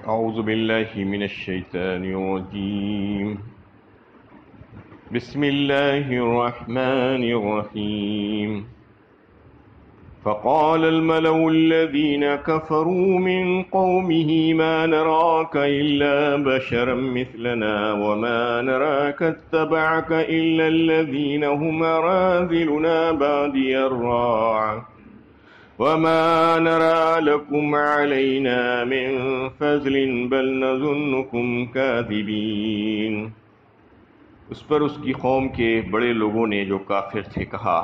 أعوذ بالله من الشيطان الرجيم. بسم الله الرحمن الرحيم. فقال الملأ الذين كفروا من قومه ما نراك إلا بشرا مثلنا وما نراك اتبعك إلا الذين هم أراذلنا بادي الرأي وما نرى لكم علينا من فضل بل نظنكم كاذبين. اس پر اس کی قوم کے بڑے لوگوں نے جو کافر تھے کہا،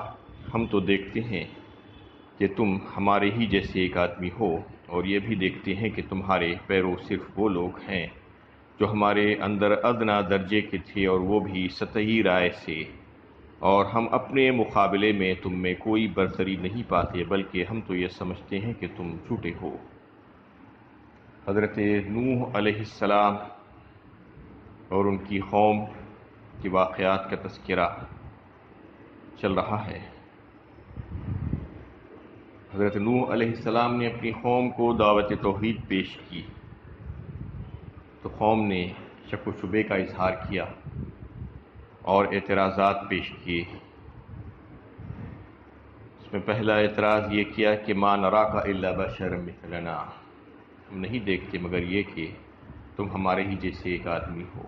ہم تو دیکھتے ہیں کہ تم ہمارے ہی جیسے ایک آدمی ہو، اور یہ بھی دیکھتے ہیں کہ تمہارے پیرو صرف وہ لوگ ہیں جو ہمارے اندر ادنا درجے کے تھے، اور وہ بھی سطحی رائے سے، اور ہم اپنے مقابلے میں تم میں کوئی برتری نہیں پاتے، بلکہ ہم تو یہ سمجھتے ہیں کہ تم جھوٹے ہو. حضرت نوح علیہ السلام اور ان کی قوم کے واقعات کا تذکرہ چل رہا ہے. حضرت نوح علیہ السلام نے اپنی قوم کو دعوت توحید پیش کی تو قوم نے شک و شبے کا اظہار کیا اور اعتراضات پیش کیے. اس میں پہلا اعتراض یہ کیا کہ ما نراک الا بشرا مثلنا، ہم نہیں دیکھتے مگر یہ کہ تم ہمارے ہی جیسے ایک آدمی ہو.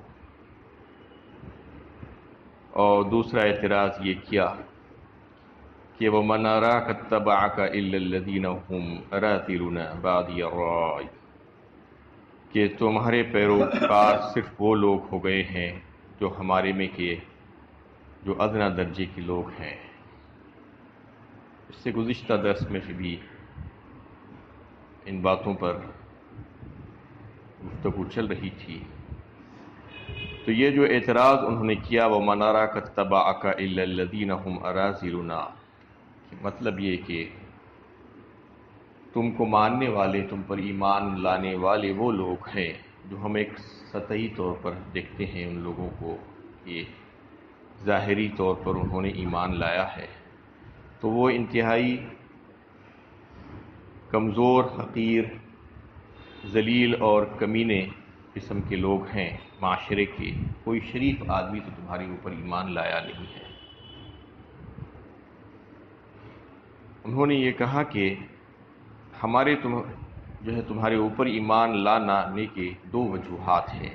اور دوسرا اعتراض یہ کیا کہ وَمَا نَرَاكَ اتَّبَعَكَ إِلَّا الَّذِينَ هُمْ أَرَاذِلُنَا بَادِيَ الرَّأْيِ، کہ تمہارے پیروکار صرف وہ لوگ ہو گئے ہیں جو ہمارے میں کے جو ادنا درجے کے لوگ ہیں. اس سے گزشتہ درس میں بھی ان باتوں پر گفتگو چل رہی تھی. تو یہ جو اعتراض انہوں نے کیا وَمَا نَرَاكَ اتَّبَعَكَ إِلَّا الَّذِينَ هُمْ أَرَاذِلُنَا، مطلب یہ کہ تم کو ماننے والے، تم پر ایمان لانے والے وہ لوگ ہیں جو ہم ایک سطحی طور پر دیکھتے ہیں ان لوگوں کو کہ ظاہری طور پر انہوں نے ایمان لایا ہے، تو وہ انتہائی کمزور، حقیر، ذلیل اور کمینے قسم کے لوگ ہیں معاشرے کے. کوئی شریف آدمی تو تمہارے اوپر ایمان لایا نہیں ہے. انہوں نے یہ کہا کہ ہمارے تمہارے اوپر ایمان لانے کے دو وجوہات ہیں.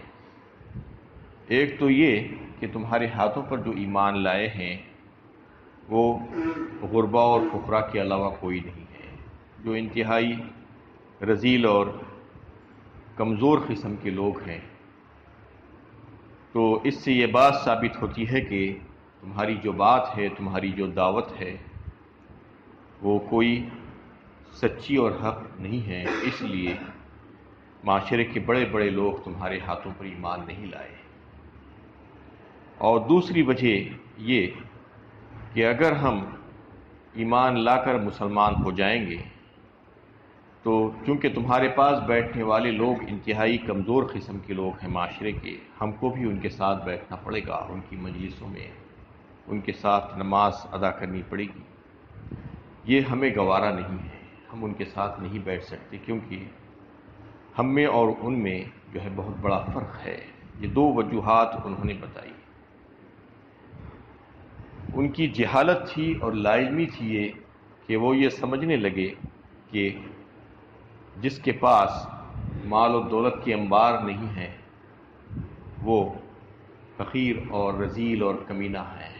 ایک تو یہ کہ تمہارے ہاتھوں پر جو ایمان لائے ہیں وہ غربا اور فقراء کے علاوہ کوئی نہیں ہے، جو انتہائی رذیل اور کمزور قسم کے لوگ ہیں. تو اس سے یہ بات ثابت ہوتی ہے کہ تمہاری جو بات ہے، تمہاری جو دعوت ہے، وہ کوئی سچی اور حق نہیں ہے. اس لیے معاشرے کے بڑے بڑے لوگ تمہارے ہاتھوں پر ایمان نہیں لائے. اور دوسری وجہ یہ کہ اگر ہم ایمان لا کر مسلمان ہو جائیں گے تو چونکہ تمہارے پاس بیٹھنے والے لوگ انتہائی کمزور قسم کے لوگ ہیں معاشرے کے، ہم کو بھی ان کے ساتھ بیٹھنا پڑے گا، ان کی مجلسوں میں ان کے ساتھ نماز ادا کرنی پڑے گی. یہ ہمیں گوارا نہیں ہے، ہم ان کے ساتھ نہیں بیٹھ سکتے کیونکہ ہم میں اور ان میں جو ہے بہت بڑا فرق ہے. یہ دو وجوہات انہوں نے بتائی. ان کی جہالت تھی اور لاعلمی تھی یہ کہ وہ یہ سمجھنے لگے کہ جس کے پاس مال و دولت کے انبار نہیں ہیں وہ فقیر اور رذیل اور کمینہ ہے.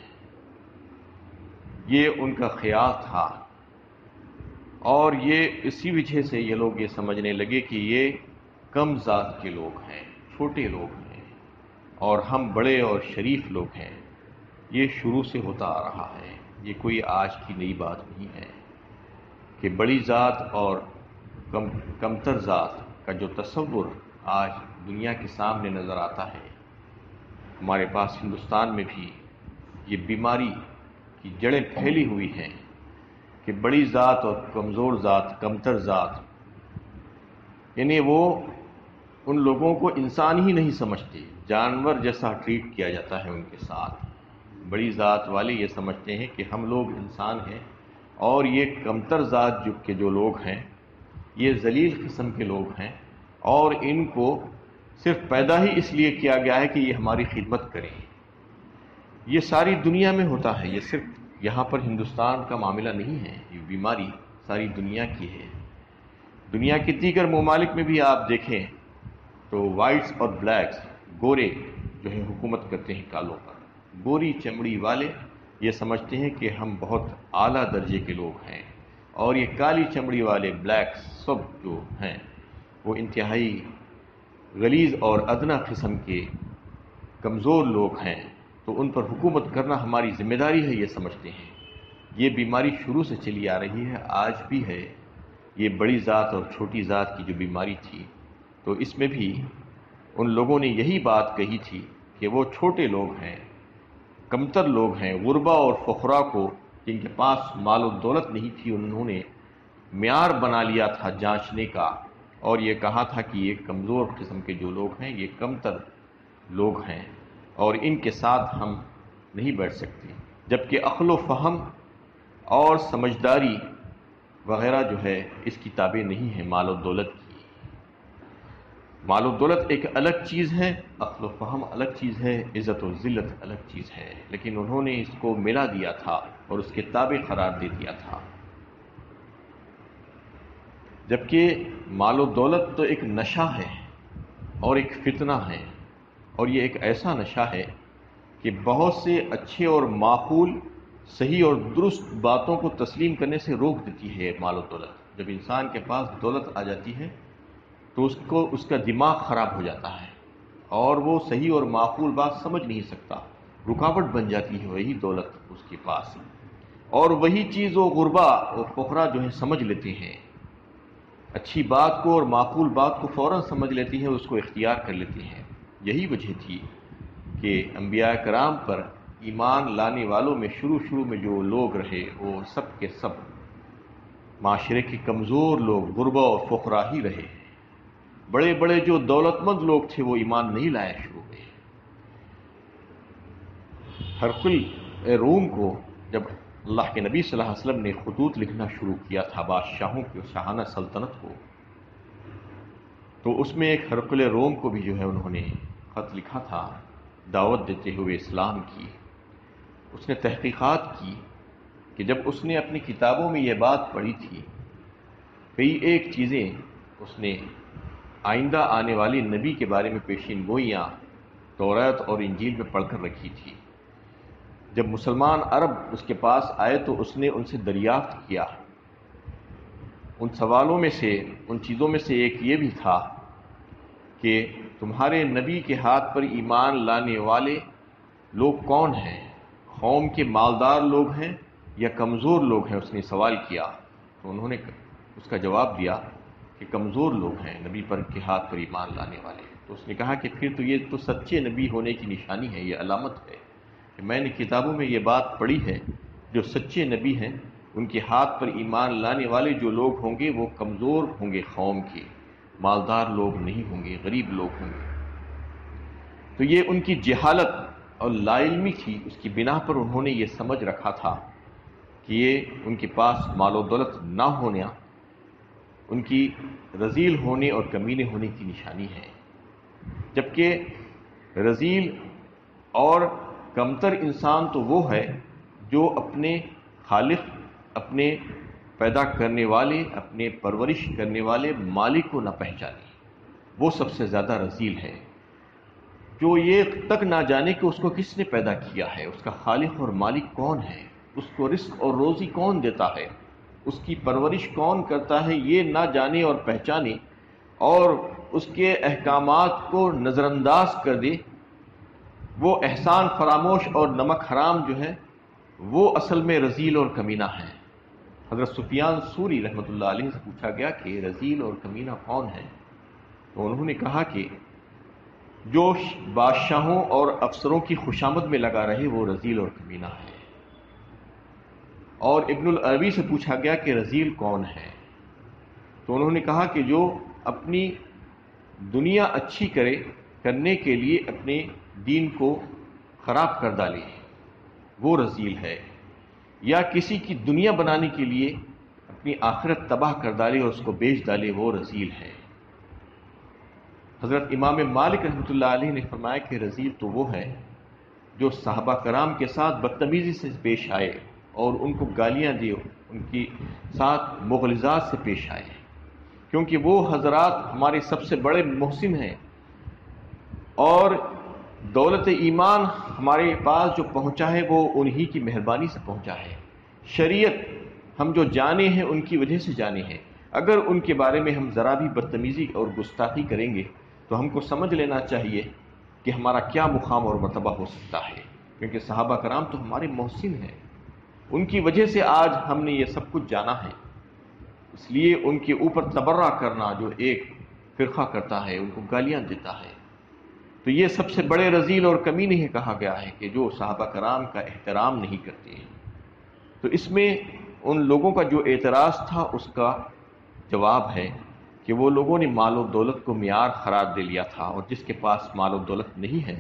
یہ ان کا خیال تھا، اور یہ اسی وجہ سے یہ لوگ یہ سمجھنے لگے کہ یہ کم ذات کے لوگ ہیں، چھوٹے لوگ ہیں، اور ہم بڑے اور شریف لوگ ہیں. یہ شروع سے ہوتا آ رہا ہے، یہ کوئی آج کی نئی بات نہیں ہے کہ بڑی ذات اور کمتر ذات کا جو تصور آج دنیا کے سامنے نظر آتا ہے. ہمارے پاس ہندوستان میں بھی یہ بیماری کی جڑیں پھیلی ہوئی ہیں کہ بڑی ذات اور کمزور ذات، کمتر ذات، یعنی وہ ان لوگوں کو انسان ہی نہیں سمجھتے، جانور جیسا ٹریٹ کیا جاتا ہے ان کے ساتھ. بڑی ذات والے یہ سمجھتے ہیں کہ ہم لوگ انسان ہیں، اور یہ کمتر ذات کے جو لوگ ہیں یہ ذلیل قسم کے لوگ ہیں، اور ان کو صرف پیدا ہی اس لیے کیا گیا ہے کہ یہ ہماری خدمت کریں۔ یہ ساری دنیا میں ہوتا ہے، یہ صرف یہاں پر ہندوستان کا معاملہ نہیں ہے، یہ بیماری ساری دنیا کی ہے۔ دنیا کے دیگر ممالک میں بھی آپ دیکھیں تو وائٹس اور بلیکس، گورے جو ہے حکومت کرتے ہیں کالوں پر۔ گوری چمڑی والے یہ سمجھتے ہیں کہ ہم بہت اعلیٰ درجے کے لوگ ہیں، اور یہ کالی چمڑی والے بلیکس سب جو ہیں وہ انتہائی غلیظ اور ادنا قسم کے کمزور لوگ ہیں، تو ان پر حکومت کرنا ہماری ذمہ داری ہے، یہ سمجھتے ہیں۔ یہ بیماری شروع سے چلی آ رہی ہے، آج بھی ہے۔ یہ بڑی ذات اور چھوٹی ذات کی جو بیماری تھی، تو اس میں بھی ان لوگوں نے یہی بات کہی تھی کہ وہ چھوٹے لوگ ہیں، کمتر لوگ ہیں، غربا اور فقراء کو جن کے پاس مال و دولت نہیں تھی، انہوں نے معیار بنا لیا تھا جانچنے کا، اور یہ کہا تھا کہ یہ کمزور قسم کے جو لوگ ہیں یہ کمتر لوگ ہیں، اور ان کے ساتھ ہم نہیں بیٹھ سکتے، جبکہ عقل و فہم اور سمجھداری وغیرہ جو ہے اس کی تابع نہیں ہے مال و دولت کی۔ مال و دولت ایک الگ چیز ہے، عقل و فہم الگ چیز ہے، عزت و ذلت الگ چیز ہے، لیکن انہوں نے اس کو ملا دیا تھا اور اس کے تابع قرار دے دیا تھا۔ جبکہ مال و دولت تو ایک نشہ ہے اور ایک فتنہ ہے، اور یہ ایک ایسا نشہ ہے کہ بہت سے اچھے اور معقول، صحیح اور درست باتوں کو تسلیم کرنے سے روک دیتی ہے مال و دولت۔ جب انسان کے پاس دولت آ جاتی ہے تو اس کا دماغ خراب ہو جاتا ہے، اور وہ صحیح اور معقول بات سمجھ نہیں سکتا، رکاوٹ بن جاتی ہے وہی دولت اس کے پاس، اور وہی چیز وہ غربا اور فقراء جو ہے سمجھ لیتے ہیں، اچھی بات کو اور معقول بات کو فوراً سمجھ لیتی ہیں، اس کو اختیار کر لیتے ہیں۔ یہی وجہ تھی کہ انبیاء کرام پر ایمان لانے والوں میں شروع میں جو لوگ رہے وہ سب کے سب معاشرے کے کمزور لوگ، غربا اور فقراء ہی رہے۔ بڑے بڑے جو دولت مند لوگ تھے وہ ایمان نہیں لائے شروع میں۔ ہرقل روم کو جب اللہ کے نبی صلی اللہ علیہ وسلم نے خطوط لکھنا شروع کیا تھا بادشاہوں کی شاہانہ سلطنت کو، تو اس میں ایک ہرقل روم کو بھی جو ہے انہوں نے خط لکھا تھا دعوت دیتے ہوئے اسلام کی۔ اس نے تحقیقات کی کہ جب اس نے اپنی کتابوں میں یہ بات پڑھی تھی، کئی ایک چیزیں اس نے آئندہ آنے والی نبی کے بارے میں پیشین گوئیاں توریت اور انجیل میں پڑھ کر رکھی تھی۔ جب مسلمان عرب اس کے پاس آئے تو اس نے ان سے دریافت کیا۔ ان سوالوں میں سے، ان چیزوں میں سے ایک یہ بھی تھا کہ تمہارے نبی کے ہاتھ پر ایمان لانے والے لوگ کون ہیں؟ قوم کے مالدار لوگ ہیں یا کمزور لوگ ہیں؟ اس نے سوال کیا، تو انہوں نے اس کا جواب دیا کہ کمزور لوگ ہیں نبی پر کے ہاتھ پر ایمان لانے والے۔ تو اس نے کہا کہ پھر تو یہ تو سچے نبی ہونے کی نشانی ہے، یہ علامت ہے کہ میں نے کتابوں میں یہ بات پڑھی ہے، جو سچے نبی ہیں ان کے ہاتھ پر ایمان لانے والے جو لوگ ہوں گے وہ کمزور ہوں گے، قوم کے مالدار لوگ نہیں ہوں گے، غریب لوگ ہوں گے۔ تو یہ ان کی جہالت اور لا علمی تھی، اس کی بنا پر انہوں نے یہ سمجھ رکھا تھا کہ یہ ان کے پاس مال و دولت نہ ہونا ان کی رذیل ہونے اور کمینے ہونے کی نشانی ہے، جبکہ رذیل اور کمتر انسان تو وہ ہے جو اپنے خالق، اپنے پیدا کرنے والے، اپنے پرورش کرنے والے مالک کو نہ پہچانے، وہ سب سے زیادہ رذیل ہے۔ جو یہ تک نہ جانے کہ اس کو کس نے پیدا کیا ہے، اس کا خالق اور مالک کون ہے، اس کو رزق اور روزی کون دیتا ہے، اس کی پرورش کون کرتا ہے، یہ نہ جانے اور پہچانے اور اس کے احکامات کو نظر انداز کر دے، وہ احسان فراموش اور نمک حرام جو ہے وہ اصل میں رذیل اور کمینہ ہے۔ حضرت سفیان ثوری رحمۃ اللہ علیہ سے پوچھا گیا کہ رذیل اور کمینہ کون ہے، تو انہوں نے کہا کہ جو بادشاہوں اور افسروں کی خوشامد میں لگا رہے وہ رذیل اور کمینہ ہے۔ اور ابن العربی سے پوچھا گیا کہ رذیل کون ہے، تو انہوں نے کہا کہ جو اپنی دنیا اچھی کرنے کے لیے اپنے دین کو خراب کر ڈالے وہ رذیل ہے، یا کسی کی دنیا بنانے کے لیے اپنی آخرت تباہ کر ڈالے اور اس کو بیچ ڈالے وہ رذیل ہے۔ حضرت امام مالک رحمۃ اللہ علیہ نے فرمایا کہ رذیل تو وہ ہے جو صحابہ کرام کے ساتھ بدتمیزی سے پیش آئے اور ان کو گالیاں دی، ان کی ساتھ مغالطات سے پیش آئے، کیونکہ وہ حضرات ہمارے سب سے بڑے محسن ہیں، اور دولت ایمان ہمارے پاس جو پہنچا ہے وہ انہی کی مہربانی سے پہنچا ہے۔ شریعت ہم جو جانے ہیں ان کی وجہ سے جانے ہیں، اگر ان کے بارے میں ہم ذرا بھی بدتمیزی اور گستاخی کریں گے تو ہم کو سمجھ لینا چاہیے کہ ہمارا کیا مقام اور مرتبہ ہو سکتا ہے، کیونکہ صحابہ کرام تو ہمارے محسن ہیں، ان کی وجہ سے آج ہم نے یہ سب کچھ جانا ہے۔ اس لیے ان کے اوپر تبرہ کرنا جو ایک فرقہ کرتا ہے، ان کو گالیاں دیتا ہے، تو یہ سب سے بڑے رذیل اور کمینے ہی کہا گیا ہے کہ جو صحابہ کرام کا احترام نہیں کرتے ہیں۔ تو اس میں ان لوگوں کا جو اعتراض تھا اس کا جواب ہے کہ وہ لوگوں نے مال و دولت کو معیار قرار دے لیا تھا، اور جس کے پاس مال و دولت نہیں ہے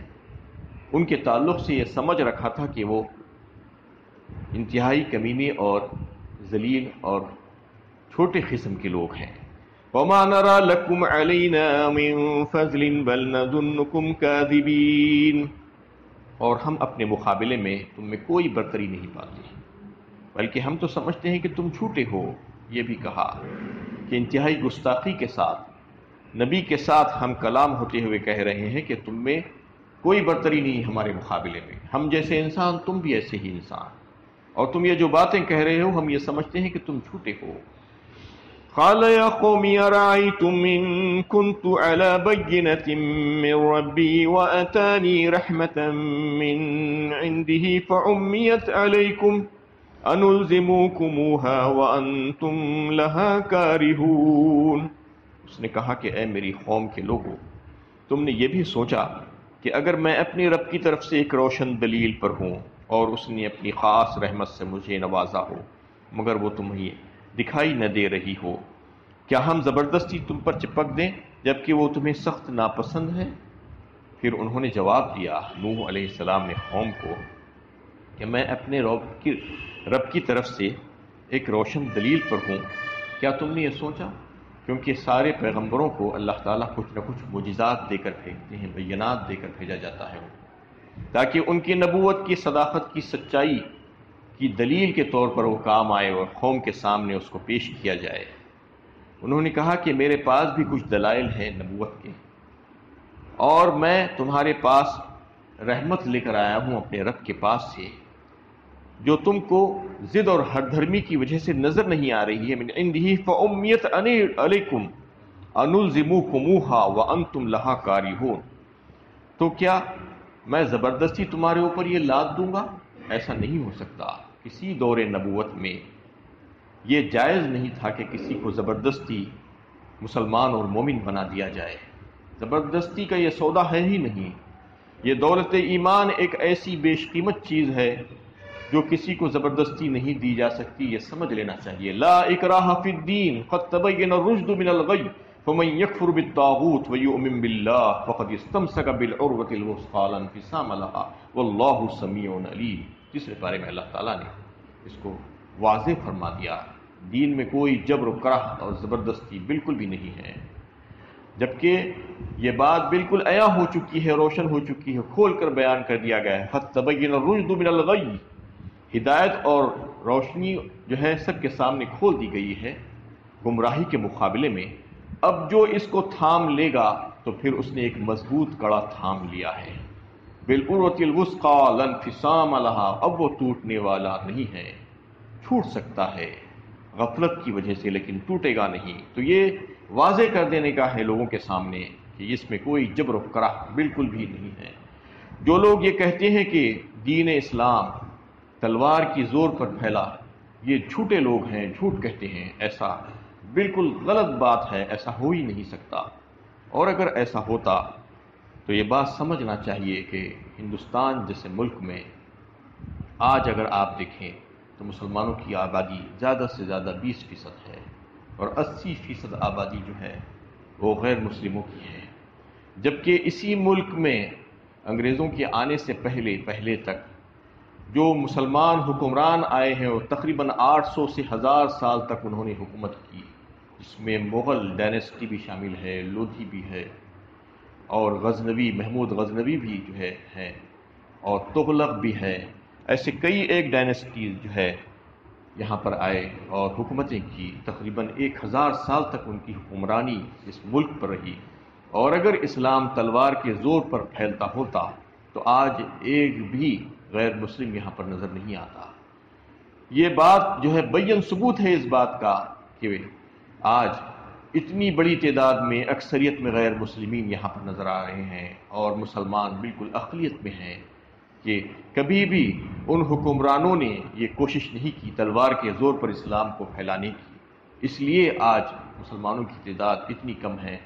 ان کے تعلق سے یہ سمجھ رکھا تھا کہ وہ انتہائی کمینے اور ذلیل اور چھوٹے قسم کے لوگ ہیں۔ وَمَا نَرَى لَكُمْ عَلَيْنَا مِن فَضْلٍ بَلْ نَظُنُّكُمْ كَاذِبِينَ، اور ہم اپنے مقابلے میں تم میں کوئی برتری نہیں پاتے، بلکہ ہم تو سمجھتے ہیں کہ تم جھوٹے ہو۔ یہ بھی کہا کہ انتہائی گستاخی کے ساتھ نبی کے ساتھ ہم کلام ہوتے ہوئے کہہ رہے ہیں کہ تم میں کوئی برتری نہیں ہمارے مقابلے میں، ہم جیسے انسان تم بھی ایسے ہی انسان، اور تم یہ جو باتیں کہہ رہے ہو ہم یہ سمجھتے ہیں کہ تم جھوٹے ہو۔ قال يا قوم أرأيتم إن كنت على بينة من ربي وأتاني رحمة من عنده فعميت عليكم أنلزموكموها وأنتم لها كارهون۔ اس نے کہا کہ اے میری قوم کے لوگو، تم نے یہ بھی سوچا کہ اگر میں اپنے رب کی طرف سے ایک روشن دلیل پر ہوں اور اس نے اپنی خاص رحمت سے مجھے نوازا ہو، مگر وہ تمہیں دکھائی نہ دے رہی ہو، کیا ہم زبردستی تم پر چپک دیں جبکہ وہ تمہیں سخت ناپسند ہے؟ پھر انہوں نے جواب دیا، نوح علیہ السلام نے قوم کو، کہ میں اپنے رب کی طرف سے ایک روشن دلیل پر ہوں، کیا تم نے یہ سوچا؟ کیونکہ سارے پیغمبروں کو اللہ تعالیٰ کچھ نہ کچھ معجزات دے کر بھیجتے ہیں، بینات دے کر بھیجا جاتا ہے، تاکہ ان کی نبوت کی صداقت کی سچائی کی دلیل کے طور پر وہ کام آئے اور قوم کے سامنے اس کو پیش کیا جائے۔ انہوں نے کہا کہ میرے پاس بھی کچھ دلائل ہیں نبوت کے، اور میں تمہارے پاس رحمت لے کر آیا ہوں اپنے رب کے پاس سے، جو تم کو ضد اور ہر دھرمی کی وجہ سے نظر نہیں آ رہی ہے۔ من عنده فأمیت علیکم انلزموکموہا وانتم لہا کارہون، تو کیا میں زبردستی تمہارے اوپر یہ لاد دوں گا؟ ایسا نہیں ہو سکتا۔ کسی دور نبوت میں یہ جائز نہیں تھا کہ کسی کو زبردستی مسلمان اور مومن بنا دیا جائے، زبردستی کا یہ سودا ہے ہی نہیں۔ یہ دولت ایمان ایک ایسی بیش قیمت چیز ہے جو کسی کو زبردستی نہیں دی جا سکتی، یہ سمجھ لینا چاہیے۔ لا اکراہ فی الدین قد تبین الرشد من الغی فمن یکفر بالطاغوت ویؤمن باللہ فقد استمسک بالعروۃ الوثقی لا انفصام لها واللہ سمیع علیم۔ تیسرے پارے میں اللہ تعالیٰ نے اس کو واضح فرما دیا، دین میں کوئی جبر و کرہ اور زبردستی بالکل بھی نہیں ہے، جبکہ یہ بات بالکل عیاں ہو چکی ہے، روشن ہو چکی ہے، کھول کر بیان کر دیا گیا ہے۔ قد تبین الرشد من الغی، ہدایت اور روشنی جو ہے سب کے سامنے کھول دی گئی ہے گمراہی کے مقابلے میں۔ اب جو اس کو تھام لے گا تو پھر اس نے ایک مضبوط کڑا تھام لیا ہے، بالعروۃ الوثقی لا انفصام لها، اب وہ ٹوٹنے والا نہیں ہے، چھوٹ سکتا ہے غفلت کی وجہ سے لیکن ٹوٹے گا نہیں۔ تو یہ واضح کر دینے کا ہے لوگوں کے سامنے کہ اس میں کوئی جبر و کرہ بالکل بھی نہیں ہے۔ جو لوگ یہ کہتے ہیں کہ دین اسلام تلوار کی زور پر پھیلا، یہ جھوٹے لوگ ہیں، جھوٹ کہتے ہیں، ایسا بالکل غلط بات ہے، ایسا ہو ہی نہیں سکتا۔ اور اگر ایسا ہوتا تو یہ بات سمجھنا چاہیے کہ ہندوستان جیسے ملک میں آج اگر آپ دیکھیں تو مسلمانوں کی آبادی زیادہ سے زیادہ 20% ہے، اور 80% آبادی جو ہے وہ غیر مسلموں کی ہے، جبکہ اسی ملک میں انگریزوں کے آنے سے پہلے تک جو مسلمان حکمران آئے ہیں وہ تقریباً 800 سے 1000 سال تک انہوں نے حکومت کی، جس میں مغل ڈائنیسٹی بھی شامل ہے، لودھی بھی ہے، اور غزنوی محمود غزنوی بھی جو ہے ہیں، اور تغلق بھی ہے. ایسے کئی ایک ڈائنسٹیز جو ہے یہاں پر آئے اور حکومتیں کی. تقریباً 1000 سال تک ان کی حکمرانی اس ملک پر رہی. اور اگر اسلام تلوار کے زور پر پھیلتا ہوتا تو آج ایک بھی غیر مسلم یہاں پر نظر نہیں آتا. یہ بات جو ہے بیان ثبوت ہے اس بات کا کہ آج اتنی بڑی تعداد میں اکثریت میں غیر مسلمین یہاں پر نظر آ رہے ہیں اور مسلمان بالکل اقلیت میں ہیں، کہ کبھی بھی ان حکمرانوں نے یہ کوشش نہیں کی تلوار کے زور پر اسلام کو پھیلانے کی. اس لیے آج مسلمانوں کی تعداد اتنی کم ہے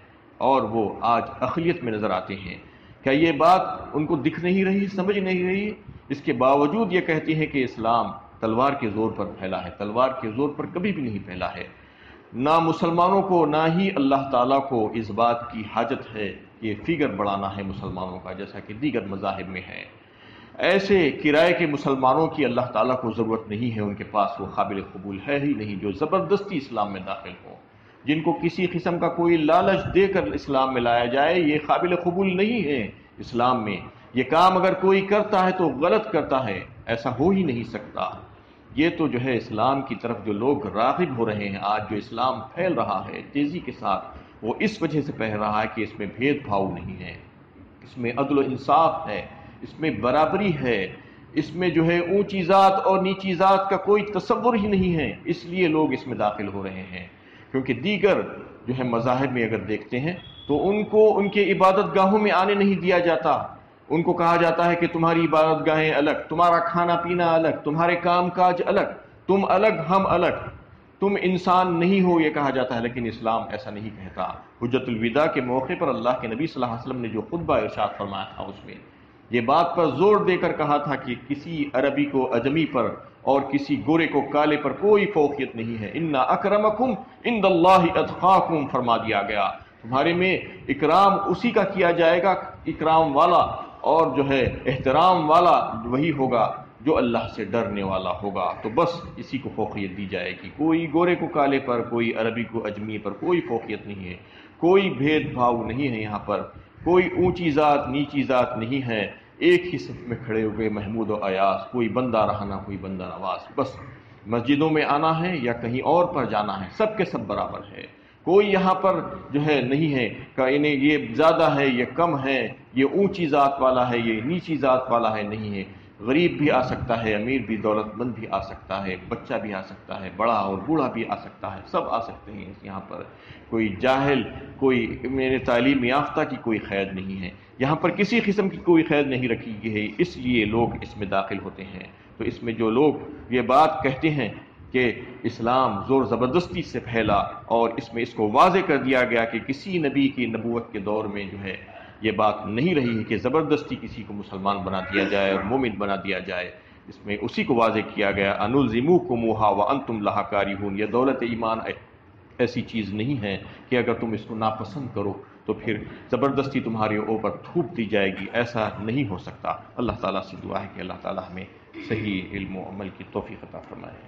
اور وہ آج اقلیت میں نظر آتے ہیں. کیا یہ بات ان کو دکھ نہیں رہی، سمجھ نہیں رہی؟ اس کے باوجود یہ کہتے ہیں کہ اسلام تلوار کے زور پر پھیلا ہے. تلوار کے زور پر کبھی بھی نہیں پھیلا ہے. نہ مسلمانوں کو نہ ہی اللہ تعالیٰ کو اس بات کی حاجت ہے کہ فگر بڑھانا ہے مسلمانوں کا، جیسا کہ دیگر مذاہب میں ہے. ایسے کرائے کے مسلمانوں کی اللہ تعالیٰ کو ضرورت نہیں ہے، ان کے پاس وہ قابل قبول ہے ہی نہیں جو زبردستی اسلام میں داخل ہوں. جن کو کسی قسم کا کوئی لالچ دے کر اسلام میں لایا جائے، یہ قابل قبول نہیں ہے اسلام میں. یہ کام اگر کوئی کرتا ہے تو غلط کرتا ہے، ایسا ہو ہی نہیں سکتا. یہ تو جو ہے اسلام کی طرف جو لوگ راغب ہو رہے ہیں، آج جو اسلام پھیل رہا ہے تیزی کے ساتھ، وہ اس وجہ سے پھیل رہا ہے کہ اس میں بھید بھاؤ نہیں ہے، اس میں عدل و انصاف ہے، اس میں برابری ہے، اس میں جو ہے اونچی ذات اور نیچی ذات کا کوئی تصور ہی نہیں ہے. اس لیے لوگ اس میں داخل ہو رہے ہیں. کیونکہ دیگر جو ہے مذاہب میں اگر دیکھتے ہیں تو ان کو ان کے عبادت گاہوں میں آنے نہیں دیا جاتا. ان کو کہا جاتا ہے کہ تمہاری عبادت گاہیں الگ، تمہارا کھانا پینا الگ، تمہارے کام کاج الگ، تم الگ ہم الگ، تم انسان نہیں ہو، یہ کہا جاتا ہے. لیکن اسلام ایسا نہیں کہتا. حجت الوداع کے موقع پر اللہ کے نبی صلی اللہ علیہ وسلم نے جو خطبہ ارشاد فرمایا تھا، اس میں یہ بات پر زور دے کر کہا تھا کہ کسی عربی کو اجمی پر اور کسی گورے کو کالے پر کوئی فوقیت نہیں ہے. ان اکرمکم عند اللہ اتقاکم فرما دیا گیا. تمہارے میں اکرام اسی کا کیا جائے گا، اکرام والا اور جو ہے احترام والا وہی ہوگا جو اللہ سے ڈرنے والا ہوگا. تو بس اسی کو فوقیت دی جائے گی. کوئی گورے کو کالے پر، کوئی عربی کو اجمی پر کوئی فوقیت نہیں ہے، کوئی بھید بھاؤ نہیں ہے. یہاں پر کوئی اونچی ذات نیچی ذات نہیں ہے. ایک ہی صف میں کھڑے ہوئے محمود و ایاز، کوئی بندہ رہنا کوئی بندہ نواز. بس مسجدوں میں آنا ہے یا کہیں اور پر جانا ہے، سب کے سب برابر ہے. کوئی یہاں پر جو ہے نہیں ہے کہ انہیں یہ زیادہ ہے یہ کم ہے، یہ اونچی ذات والا ہے یہ نیچی ذات والا ہے. نہیں ہے. غریب بھی آ سکتا ہے، امیر بھی، دولت مند بھی آ سکتا ہے، بچہ بھی آ سکتا ہے، بڑا اور بوڑھا بھی آ سکتا ہے. سب آ سکتے ہیں. یہاں پر کوئی جاہل، کوئی میرے تعلیم یافتہ کی کوئی قید نہیں ہے. یہاں پر کسی قسم کی کوئی قید نہیں رکھی گئی ہے. اس لیے لوگ اس میں داخل ہوتے ہیں. تو اس میں جو لوگ یہ بات کہتے ہیں کہ اسلام زور زبردستی سے پھیلا اور اس میں اس کو واضح کر دیا گیا کہ کسی نبی کی نبوت کے دور میں جو ہے یہ بات نہیں رہی ہے کہ زبردستی کسی کو مسلمان بنا دیا جائے اور مومن بنا دیا جائے. اس میں اسی کو واضح کیا گیا انلزموکموہا وانتم لہا کارہون. یہ دولت ایمان ایسی چیز نہیں ہے کہ اگر تم اس کو ناپسند کرو تو پھر زبردستی تمہارے اوپر تھوپ دی جائے گی. ایسا نہیں ہو سکتا. اللہ تعالیٰ سے دعا ہے کہ اللہ تعالیٰ ہمیں صحیح علم و عمل کی توفیق عطا فرمائے.